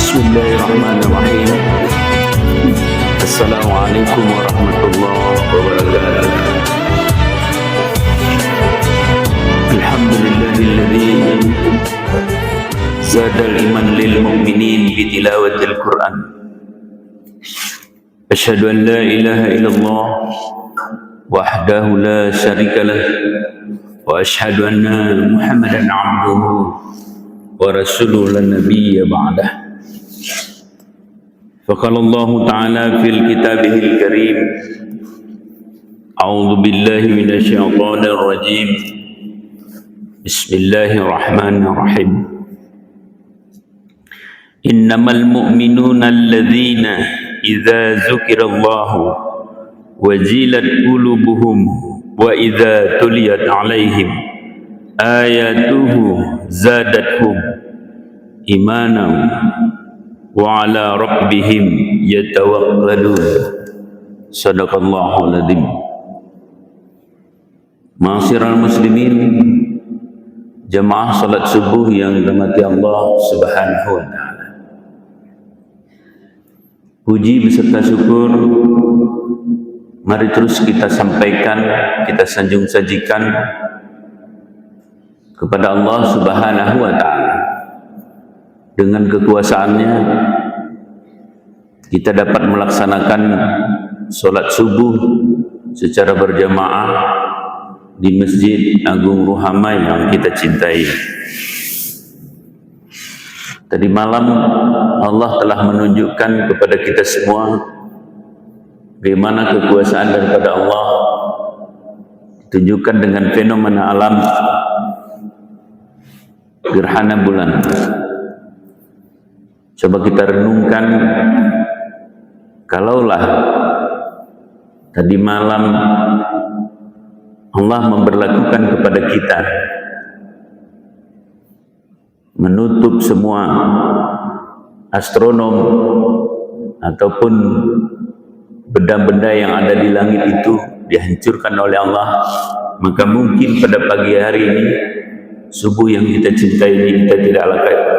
Bismillahirrahmanirrahim. Assalamualaikum warahmatullahi wabarakatuh. Alhamdulillahilladzi zadal iman lil mu'minin bi tilawatil Qur'an. Asyhadu an la ilaha illallah wahdahu la syarika lah wa asyhadu anna Muhammadan abduhu wa rasuluhu la nabiyya ba'dah. Faqala Allah Ta'ala fil kitabihil karim, a'udzu billahi minasy syaithanir rajim. Bismillahirrahmanirrahim. Innamal mu'minuna alladzina idza dzukirallahu wajilat qulubuhum wa idza tuliyat 'alaihim ayatuhu zadatuhum imanan wa ala rabbihim yatawakkalun. Sadaqallahul adzim. Ma'asyiral muslimin, jamaah salat subuh yang dirahmati Allah Subhanahu wa taala. Puji beserta syukur mari terus kita sampaikan, kita sanjung sajikan kepada Allah Subhanahu wa taala. Dengan kekuasaannya kita dapat melaksanakan solat subuh secara berjamaah di Masjid Agung Ruhama yang kita cintai. Tadi malam Allah telah menunjukkan kepada kita semua bagaimana kekuasaan daripada Allah ditunjukkan dengan fenomena alam gerhana bulan. Coba kita renungkan, kalaulah tadi malam Allah memberlakukan kepada kita menutup semua astronom ataupun benda-benda yang ada di langit itu dihancurkan oleh Allah, maka mungkin pada pagi hari ini subuh yang kita cintai ini kita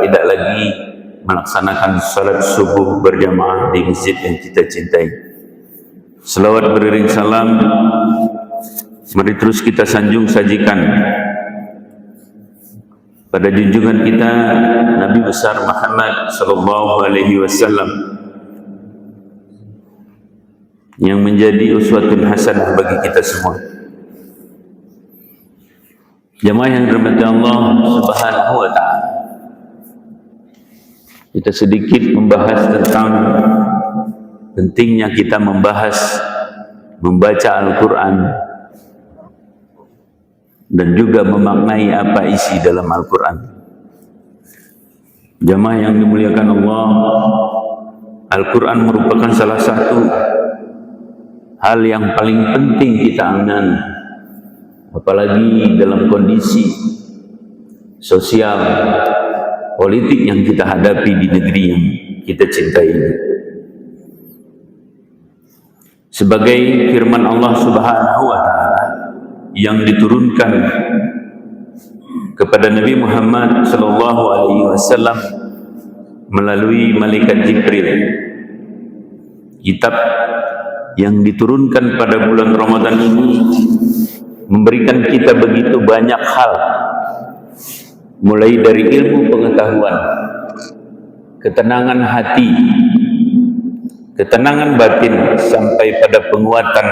tidak lagi melaksanakan salat subuh berjamaah di masjid yang kita cintai. Selawat beriring salam mari terus kita sanjung sajikan pada junjungan kita Nabi besar Muhammad sallallahu alaihi wasallam yang menjadi uswatun hasanah bagi kita semua. Jamaah yang dirahmati Allah Subhanahu wa taala, kita sedikit membahas tentang pentingnya kita membaca Al-Quran dan juga memaknai apa isi dalam Al-Quran. Jamaah yang dimuliakan Allah, Al-Quran merupakan salah satu hal yang paling penting kita ambil, apalagi dalam kondisi sosial politik yang kita hadapi di negeri yang kita cintai ini. Sebagai firman Allah Subhanahu wa taala yang diturunkan kepada Nabi Muhammad sallallahu alaihi wasallam melalui malaikat Jibril, kitab yang diturunkan pada bulan Ramadan ini memberikan kita begitu banyak hal, mulai dari ilmu pengetahuan, ketenangan hati, ketenangan batin, sampai pada penguatan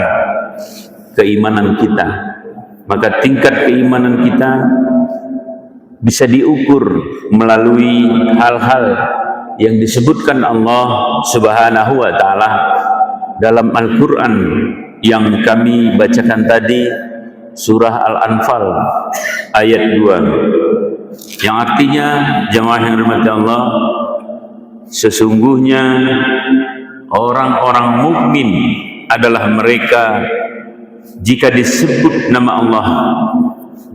keimanan kita. Maka tingkat keimanan kita bisa diukur melalui hal-hal yang disebutkan Allah Subhanahu wa taala dalam Al-Quran yang kami bacakan tadi, surah Al-Anfal ayat 2, yang artinya, jamaah yang dirahmati Allah, sesungguhnya orang-orang mukmin adalah mereka jika disebut nama Allah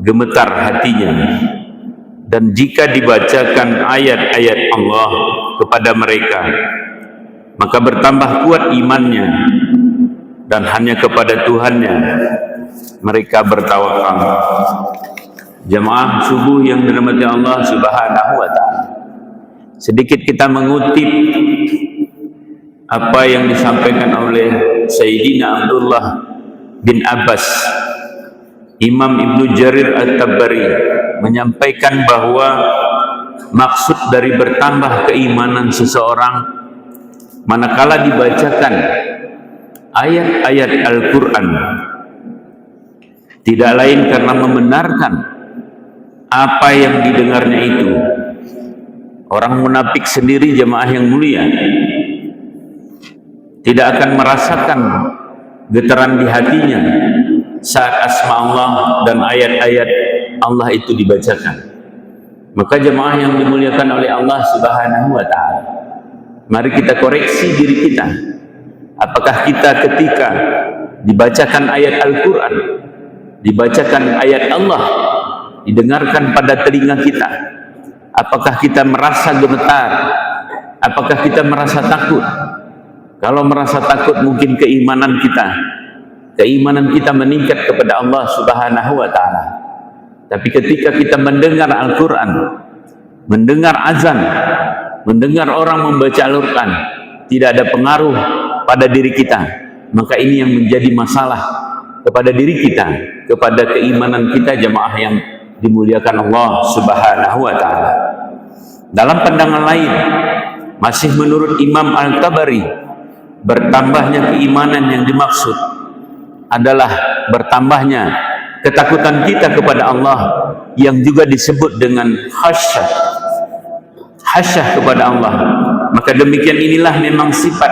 gemetar hatinya, dan jika dibacakan ayat-ayat Allah kepada mereka maka bertambah kuat imannya, dan hanya kepada Tuhannya mereka bertawakal. Jamaah subuh yang dirahmati Allah Subhanahu wa taala, Sedikit kita mengutip apa yang disampaikan oleh Sayyidina Abdullah bin Abbas. Imam Ibnu Jarir At-Tabari menyampaikan bahwa maksud dari bertambah keimanan seseorang manakala dibacakan ayat-ayat Al-Quran tidak lain karena membenarkan apa yang didengarnya itu. Orang munafik sendiri, jemaah yang mulia, tidak akan merasakan getaran di hatinya saat asma Allah dan ayat-ayat Allah itu dibacakan. Maka jemaah yang dimuliakan oleh Allah Subhanahu wa ta'ala, mari kita koreksi diri kita. Apakah kita ketika dibacakan ayat Al-Quran, dibacakan ayat Allah, didengarkan pada telinga kita, apakah kita merasa gemetar? Apakah kita merasa takut? Kalau merasa takut, mungkin keimanan kita meningkat kepada Allah Subhanahu wa ta'ala. Tapi ketika kita mendengar Al-Quran, mendengar azan, mendengar orang membaca Al-Quran, tidak ada pengaruh pada diri kita, maka ini yang menjadi masalah kepada diri kita, kepada keimanan kita, jemaah yang dimuliakan Allah Subhanahu wa ta'ala. Dalam pandangan lain, masih menurut Imam Al-Tabari, bertambahnya keimanan yang dimaksud adalah bertambahnya ketakutan kita kepada Allah, yang juga disebut dengan khasyah kepada Allah. Maka demikian inilah memang sifat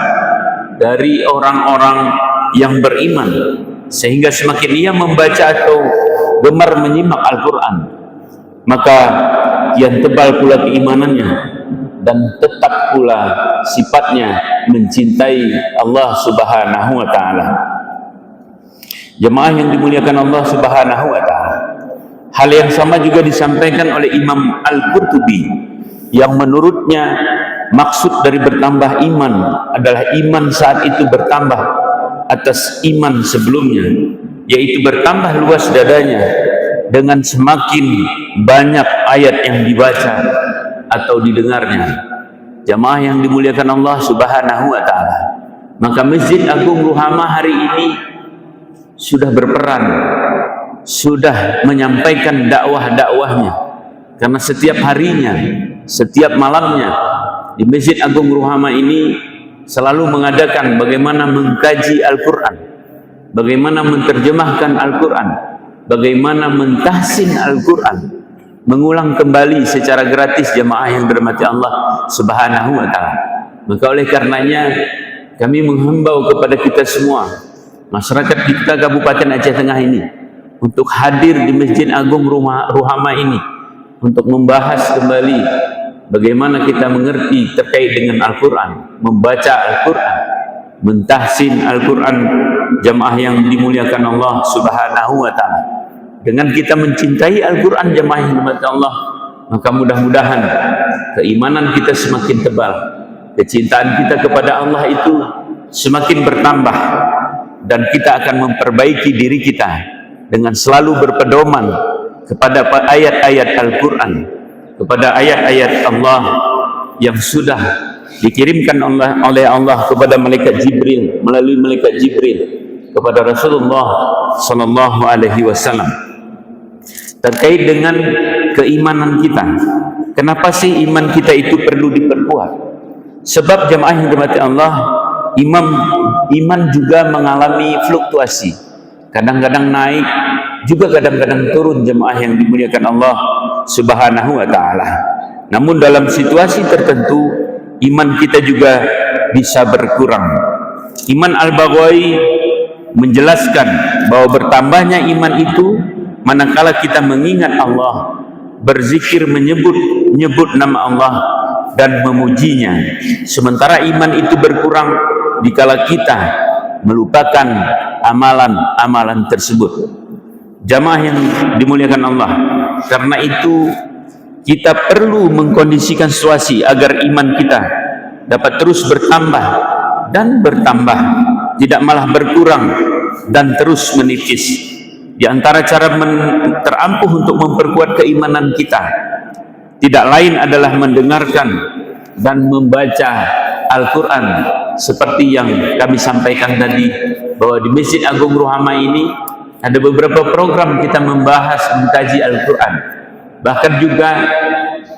dari orang-orang yang beriman, sehingga semakin ia membaca atau gemar menyimak Al-Quran, maka kian tebal pula keimanannya dan tetap pula sifatnya mencintai Allah Subhanahu wa ta'ala. Jemaah yang dimuliakan Allah Subhanahu wa ta'ala, hal yang sama juga disampaikan oleh Imam Al-Qurtubi, yang menurutnya maksud dari bertambah iman adalah iman saat itu bertambah atas iman sebelumnya, yaitu bertambah luas dadanya dengan semakin banyak ayat yang dibaca atau didengarnya. Jemaah yang dimuliakan Allah Subhanahu wa ta'ala, maka Masjid Agung Ruhama hari ini sudah berperan, sudah menyampaikan dakwah-dakwahnya, karena setiap harinya, setiap malamnya di Masjid Agung Ruhama ini selalu mengadakan bagaimana mengkaji Al-Quran, bagaimana menerjemahkan Al-Quran, bagaimana mentahsin Al-Quran, mengulang kembali secara gratis, jemaah yang dirahmati Allah Subhanahu wa ta'ala. Maka oleh karenanya kami menghimbau kepada kita semua, masyarakat kita Kabupaten Aceh Tengah ini, untuk hadir di Masjid Agung Ruhama ini, untuk membahas kembali bagaimana kita mengerti terkait dengan Al-Quran, membaca Al-Quran, mentahsin Al-Quran, jemaah yang dimuliakan Allah Subhanahu wa ta'ala. Dengan kita mencintai Al-Quran, jemaah yang dimuliakan Allah, maka mudah-mudahan keimanan kita semakin tebal, kecintaan kita kepada Allah itu semakin bertambah, dan kita akan memperbaiki diri kita dengan selalu berpedoman kepada ayat-ayat Al-Quran, kepada ayat-ayat Allah yang sudah dikirimkan oleh Allah kepada malaikat Jibril, melalui malaikat Jibril kepada Rasulullah sallallahu alaihi wasallam terkait dengan keimanan kita. Kenapa sih iman kita itu perlu diperkuat? Sebab jemaah yang dirahmati Allah, iman juga mengalami fluktuasi, kadang-kadang naik, juga kadang-kadang turun, jemaah yang dimuliakan Allah Subhanahu wa ta'ala. Namun dalam situasi tertentu, iman kita juga bisa berkurang. Imam Al-Baghawi menjelaskan bahwa bertambahnya iman itu manakala kita mengingat Allah, berzikir, menyebut nama Allah dan memujinya. Sementara iman itu berkurang dikala kita melupakan amalan-amalan tersebut. Jamaah yang dimuliakan Allah, karena itu kita perlu mengkondisikan situasi agar iman kita dapat terus bertambah dan bertambah, tidak malah berkurang dan terus menipis. Di antara cara terampuh untuk memperkuat keimanan kita tidak lain adalah mendengarkan dan membaca Al-Quran seperti yang kami sampaikan tadi, bahwa di Masjid Agung Ruhama ini ada beberapa program kita membahas mengkaji Al-Quran. Bahkan juga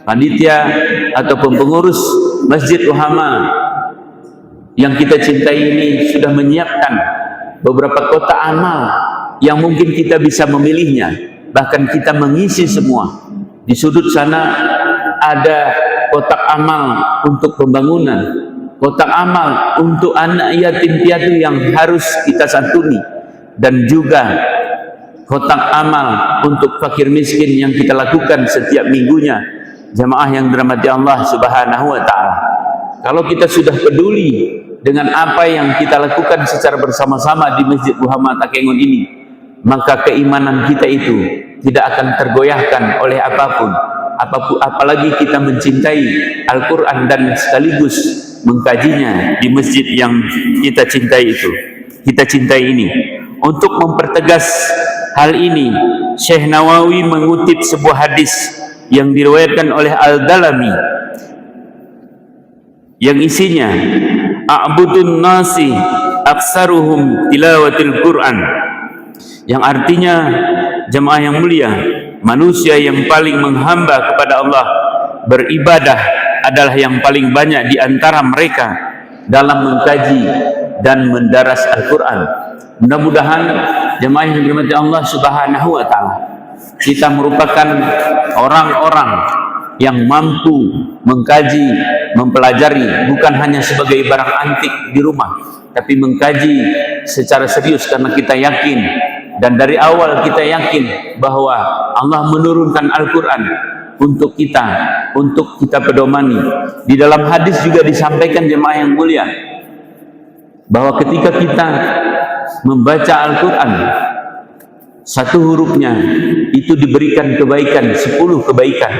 panitia ataupun pengurus Masjid Ruhama yang kita cintai ini sudah menyiapkan beberapa kotak amal yang mungkin kita bisa memilihnya, bahkan kita mengisi semua. Di sudut sana ada kotak amal untuk pembangunan, kotak amal untuk anak yatim piatu yang harus kita santuni, dan juga kotak amal untuk fakir miskin yang kita lakukan setiap minggunya. Jamaah yang dirahmati Allah Subhanahu wa Ta'ala, kalau kita sudah peduli dengan apa yang kita lakukan secara bersama-sama di Masjid Ruhama Takengon ini, maka keimanan kita itu tidak akan tergoyahkan oleh apapun, apalagi kita mencintai Al-Quran dan sekaligus mengkajinya di masjid yang kita cintai ini. Untuk mempertegas hal ini, Syekh Nawawi mengutip sebuah hadis yang diriwayatkan oleh Al-Dalami yang isinya, a'budun nasi aksaruhum tilawatil Quran, yang artinya, jemaah yang mulia, manusia yang paling menghamba kepada Allah, beribadah adalah yang paling banyak di antara mereka dalam mengkaji dan mendaras Al-Quran. Mudah-mudahan jemaah yang dirahmati Allah Subhanahu wa Ta'ala, kita merupakan orang-orang yang mampu mengkaji, mempelajari, bukan hanya sebagai barang antik di rumah, tapi mengkaji secara serius karena kita yakin, dan dari awal kita yakin bahwa Allah menurunkan Al-Quran untuk kita pedomani. Di dalam hadis juga disampaikan jemaah yang mulia, bahwa ketika kita membaca Al-Quran, satu hurufnya itu diberikan kebaikan, 10 kebaikan.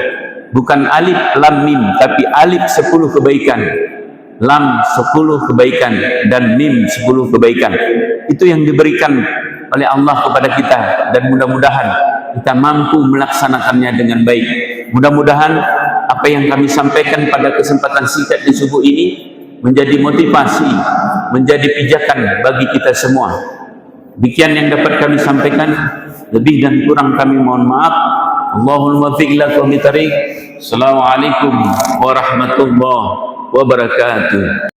Bukan alif lam mim, tapi alif 10 kebaikan, lam 10 kebaikan, dan mim 10 kebaikan. Itu yang diberikan oleh Allah kepada kita, dan mudah-mudahan kita mampu melaksanakannya dengan baik. Mudah-mudahan apa yang kami sampaikan pada kesempatan singkat di subuh ini menjadi motivasi, menjadi pijakan bagi kita semua. Demikian yang dapat kami sampaikan, lebih dan kurang kami mohon maaf. Allahumma muwaffiq ila aqwamit thariq. Assalamualaikum warahmatullahi wabarakatuh.